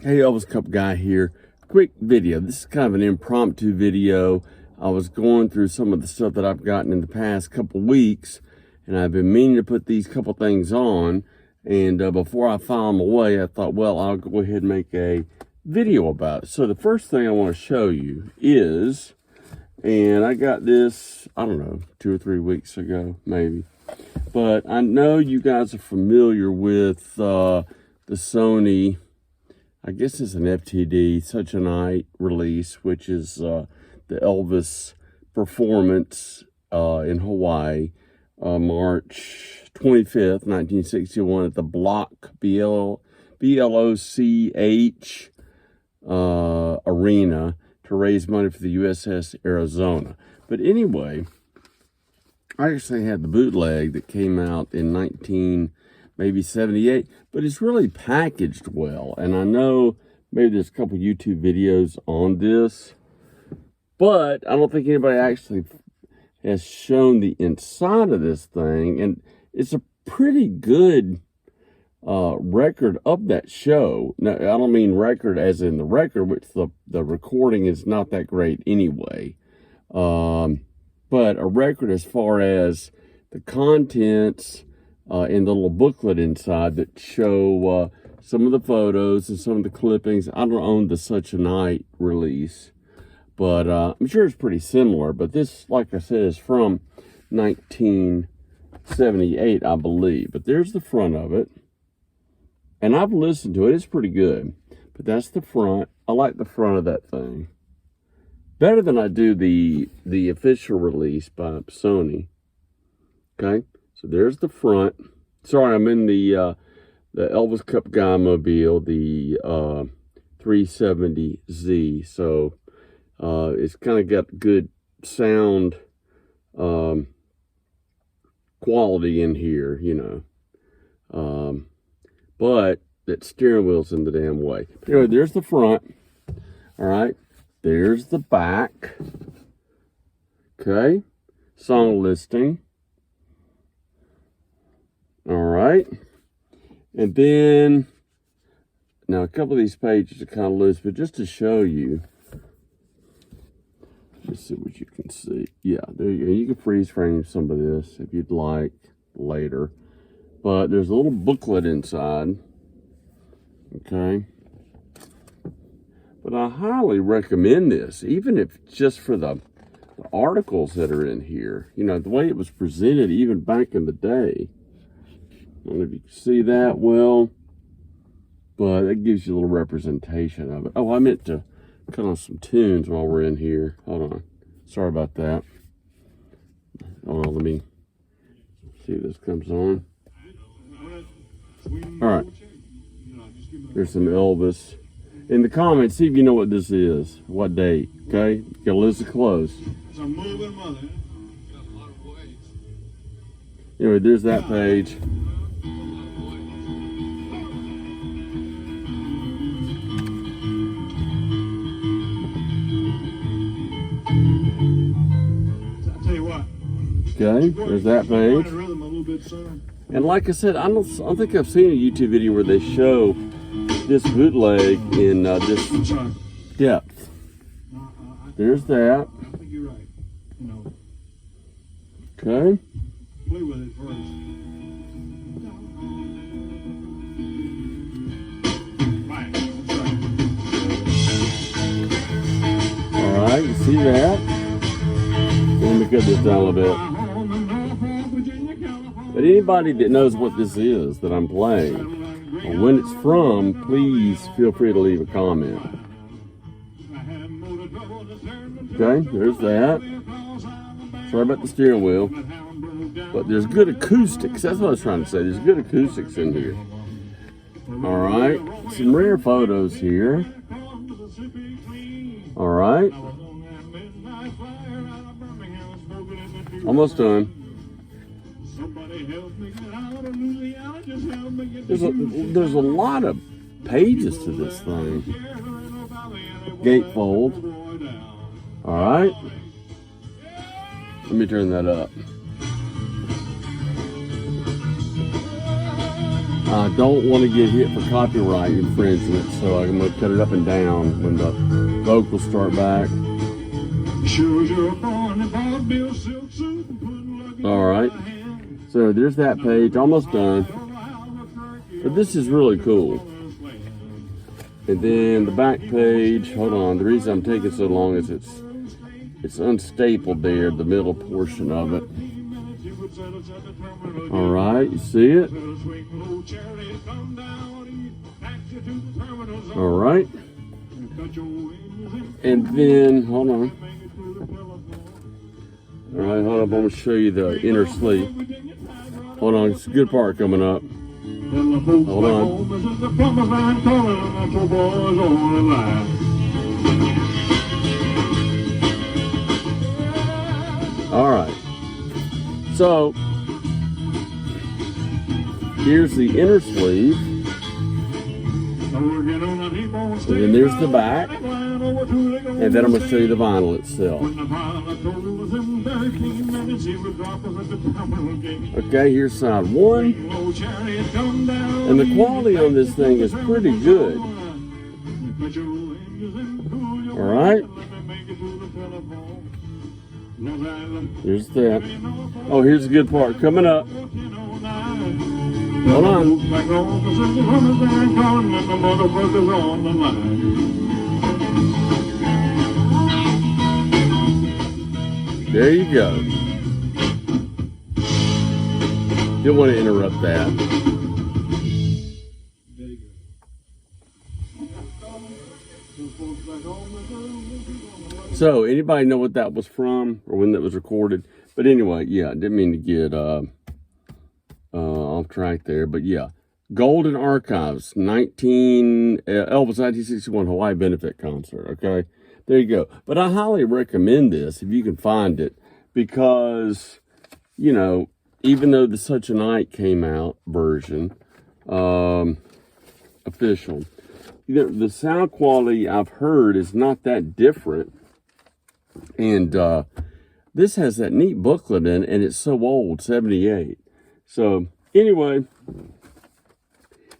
Hey, Elvis Cup Guy here. Quick video. This is kind of an impromptu video. I was going through some of the stuff that I've gotten in the past couple weeks, and I've been meaning to put these couple things on. And before I file them away, I thought, well, I'll go ahead and make a video about it. So the first thing I want to show you is, and I got this, I don't know, 2 or 3 weeks ago, maybe. But I know you guys are familiar with the Sony, I guess it's an FTD, Such a Night release, which is the Elvis performance in Hawaii, March 25th, 1961 at the Block, BLOCH Arena to raise money for the USS Arizona. But anyway, I actually had the bootleg that came out in maybe 78, but it's really packaged well. And I know maybe there's a couple YouTube videos on this, but I don't think anybody actually has shown the inside of this thing. And it's a pretty good record of that show. Now, I don't mean record as in the record, which the recording is not that great anyway. But a record as far as the contents, in the little booklet inside that show some of the photos and some of the clippings. I don't own the Such a Night release, but I'm sure it's pretty similar. But this, like I said, is from 1978, I believe. But there's the front of it, and I've listened to it. It's pretty good. But that's the front. I like the front of that thing better than I do the official release by Sony. Okay. So there's the front. Sorry, I'm in the Elvis Cup Guy mobile, the 370Z. So it's kind of got good sound quality in here, you know. But that steering wheel's in the damn way. Anyway, there's the front. All right. There's the back. Okay. Song listing. All right. And then, now a couple of these pages are kind of loose, but just to show you, let's see what you can see. Yeah, there you go. You can freeze frame some of this if you'd like later. But there's a little booklet inside. Okay. But I highly recommend this, even if just for the articles that are in here. You know, the way it was presented even back in the day. I don't know if you can see that well, but it gives you a little representation of it. Oh, I meant to cut on some tunes while we're in here. Hold on. Sorry about that. Hold on, let me see if this comes on. All right. There's some Elvis. In the comments, see if you know what this is. What date, okay? You gotta listen close. Anyway, there's that page. Okay, there's that page. And like I said, I don't think I've seen a YouTube video where they show this bootleg in this depth. There's that. Okay. Play with it first. All right, you see that? Let me cut this down a little bit. But anybody that knows what this is that I'm playing, or when it's from, please feel free to leave a comment. Okay, there's that. Sorry about the steering wheel. But there's good acoustics. That's what I was trying to say. There's good acoustics in here. All right, some rare photos here. All right. Almost done. There's a lot of pages to this thing. Gatefold. All right. Let me turn that up. I don't want to get hit for copyright infringement, so I'm going to cut it up and down when the vocals start back. All right, so there's that page, almost done. But this is really cool. And then the back page, hold on, the reason I'm taking so long is it's unstapled there, the middle portion of it. All right, you see it? All right. And then, hold on. All right, hold up, I'm going to show you the inner sleeve. Hold on, it's a good part coming up. Hold on. All right. So here's the inner sleeve. And then there's the back. And then I'm going to show you the vinyl itself. Okay, here's side one. And the quality on this thing is pretty good. All right. Here's that. Oh, here's the good part coming up. Hold on. There you go. Didn't want to interrupt that. So, anybody know what that was from or when that was recorded? But anyway, yeah, didn't mean to get off track there. But yeah, Golden Archives, Elvis 1961 Hawaii Benefit Concert. Okay, there you go. But I highly recommend this if you can find it because, you know, even though the Such a Night came out version, official, you know, the sound quality I've heard is not that different. And this has that neat booklet in it, and it's so old, 78. So anyway,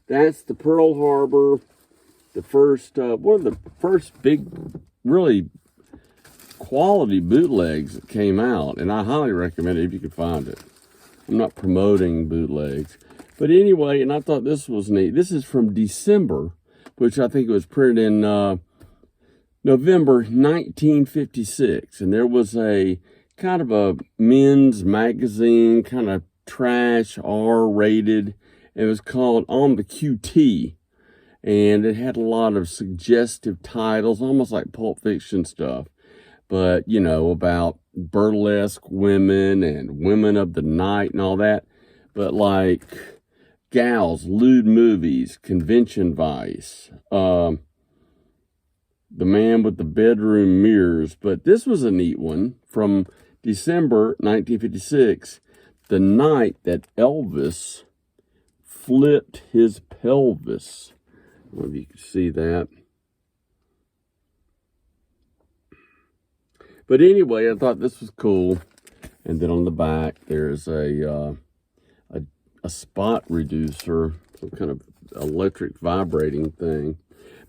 that's the Pearl Harbor, the first, one of the first big, really quality bootlegs that came out. And I highly recommend it if you can find it. I'm not promoting bootlegs. But anyway, and I thought this was neat. This is from December, which I think it was printed in November 1956. And there was a kind of a men's magazine, kind of trash, R-rated. It was called On the QT. And it had a lot of suggestive titles, almost like Pulp Fiction stuff. But, you know, about burlesque women and women of the night and all that. But like gals, lewd movies, convention vice, the man with the bedroom mirrors. But this was a neat one from December 1956, the night that Elvis flipped his pelvis. I don't know if you can see that. But anyway, I thought this was cool. And then on the back, there's a spot reducer, some kind of electric vibrating thing.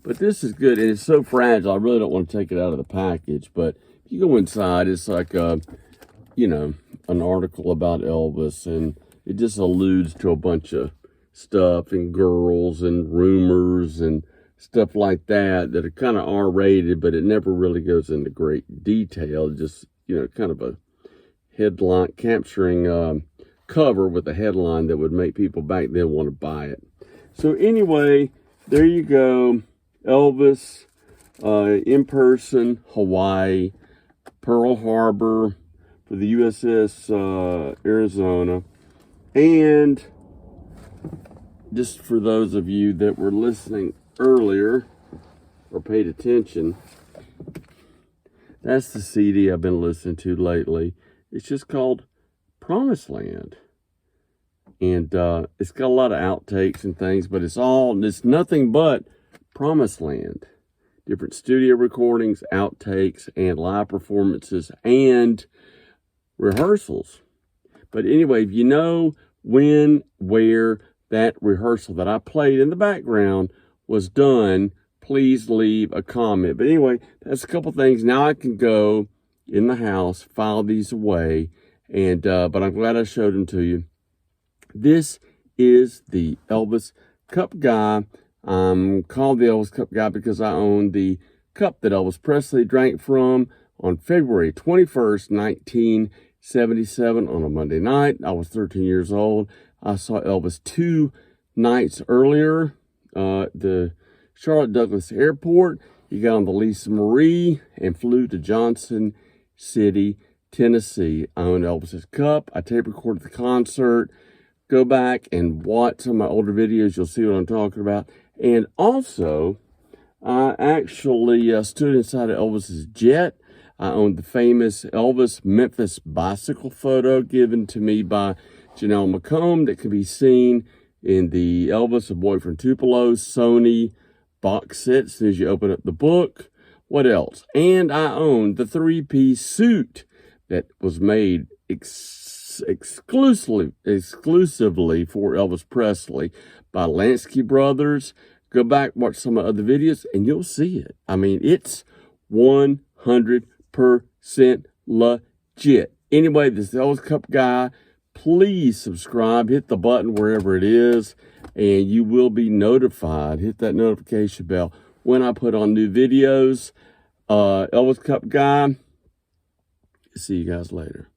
But this is good, and it's so fragile, I really don't want to take it out of the package. But if you go inside, it's like you know, an article about Elvis, and it just alludes to a bunch of stuff and girls and rumors and stuff like that are kind of R-rated, but it never really goes into great detail. Just, you know, kind of a headline, capturing cover with a headline that would make people back then want to buy it. So anyway, there you go. Elvis, in person, Hawaii, Pearl Harbor for the USS Arizona. And just for those of you that were listening earlier or paid attention, that's the CD I've been listening to lately. It's just called Promised Land. And it's got a lot of outtakes and things, but it's nothing but Promised Land. Different studio recordings, outtakes, and live performances, and rehearsals. But anyway, if you know when, where, that rehearsal that I played in the background was done, please leave a comment. But anyway, that's a couple things. Now I can go in the house, file these away, and but I'm glad I showed them to you. This is the Elvis Cup Guy. I'm called the Elvis Cup Guy because I own the cup that Elvis Presley drank from on February 21st, 1977 on a Monday night. I was 13 years old. I saw Elvis 2 nights earlier at the Charlotte Douglas Airport. He got on the Lisa Marie and flew to Johnson City, Tennessee. I own Elvis's cup. I tape recorded the concert. Go back and watch some of my older videos. You'll see what I'm talking about. And also, I actually stood inside of Elvis's jet. I owned the famous Elvis Memphis bicycle photo given to me by Janelle McComb that can be seen in the Elvis, A Boyfriend Tupelo Sony box set as soon as you open up the book. What else? And I owned the 3-piece suit that was made exclusively for Elvis Presley by Lansky Brothers. Go back, watch some of the other videos, and you'll see it. I mean, it's 100% legit. Anyway, this is the Elvis Cup Guy. Please subscribe, hit the button wherever it is, and you will be notified. Hit that notification bell when I put on new videos. Elvis Cup Guy. See you guys later.